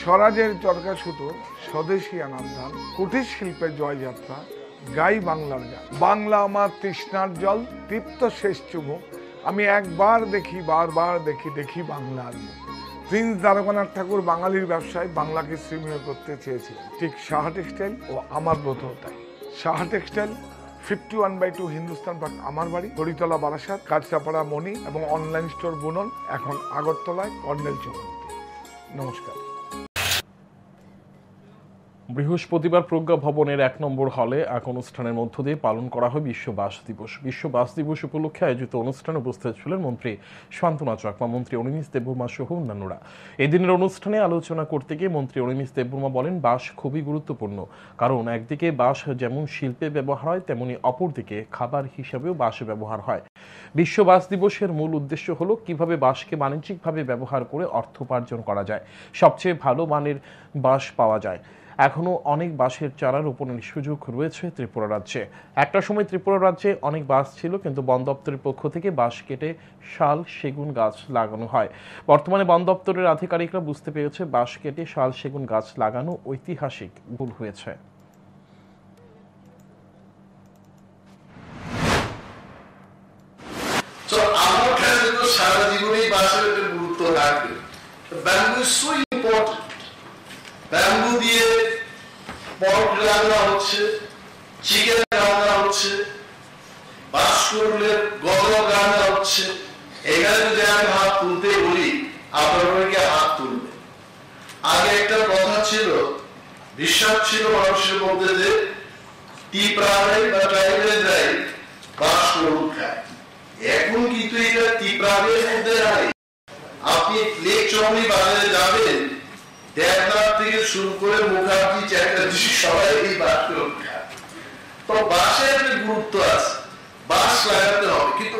স্বরাজের চরকা সুতো, স্বদেশী আনান্দান, কুটির শিল্পের জয়যাত্রা, গাই বাংলার গান। বাংলা আমার তৃষ্ণার জল, তৃপ্ত শেষ চুমুক। আমি একবার দেখি, বারবার দেখি, দেখি বাংলার মুখ। প্রিন্স দ্বারকানাথ ঠাকুর বাঙালির ব্যবসায় বাংলাকে শ্রীময় করতে চেয়েছিলেন, ঠিক সাহা টেক্সটাইল ও আমার ব্রতও তাই। সাহা টেক্সটাইল 51/2 হিন্দুস্তান পার্ক আমার বাড়ি, হরিতলা বারাসাত, কাঁচরাপাড়া মণি এবং অনলাইন স্টোর বুনন, এখন আগরতলায় কর্নেল চৌমুহনী। নমস্কার। বৃহস্পতিবার প্রজ্ঞা ভবনের ১ নম্বর হলে এক অনুষ্ঠানের মধ্য দিয়ে পালন করা হয় বিশ্ব বাস দিবস। বিশ্ব বাস দিবস উপলক্ষে আয়োজিত অনুষ্ঠানে উপস্থিত ছিলেন মন্ত্রী শান্তনা চাকমা, মন্ত্রী অনিমিষ দেববর্মা সহ অন্যান্যরা। এদিনের অনুষ্ঠানে আলোচনা করতে গিয়ে মন্ত্রী অনিমিষ দেববর্মা বলেন, বাঁশ খুবই গুরুত্বপূর্ণ, কারণ একদিকে বাঁশ যেমন শিল্পে ব্যবহার হয়, তেমনি অপরদিকে খাবার হিসাবেও বাঁশ ব্যবহার হয়। বিশ্ব বাস দিবসের মূল উদ্দেশ্য হলো কিভাবে বাঁশকে বাণিজ্যিকভাবে ব্যবহার করে অর্থ উপার্জন করা যায়, সবচেয়ে ভালো মানের বাঁশ পাওয়া যায়। এখনও অনেক বাঁশের চারা রোপণের সুযোগ রয়েছে ত্রিপুরা রাজ্যে। একটা সময় ত্রিপুরা রাজ্যে অনেক বাঁশ ছিল, কিন্তু বন দপ্তরের পক্ষ থেকে বাঁশ কেটে শাল, সেগুন গাছ লাগানো হয়। বর্তমানে বন দপ্তরের আধিকারিকরা বুঝতে পেরেছে বাঁশ কেটে শাল, সেগুন গাছ লাগানো ঐতিহাসিক ভুল হয়েছে। সারা জীবনেই বাঁশের একটা গুরুত্ব থাকবে। Bamboo is so important. Bamboo দিয়ে পট রান্না হচ্ছে, চিকেন রান্না হচ্ছে, বাঁশকুড়ুলের গজক রান্না হচ্ছে। এখানে যদি আমি হাত তুলতে বলি, আপনাদেরকে হাত তুলবে। আগে একটা কথা ছিল, বিশ্বাস ছিল মানুষের মধ্যে যে টিপ্রাণের বা ট্রাইবেলরাই বাঁশকুড়ুল খায়। এখন কিন্তু এটা টিপ্রাণের মধ্যে নাই। আপনি লেক চৌমুহনী বাজারে যাবেন, দেবনাথ থেকে শুরু করে মুখার্জি, চ্যাটার্জি সবাই এই বাঁশকুড়ুল খায়। তো বাঁশের গুরুত্ব আছে, বাঁশ লাগাতে হবে। কিন্তু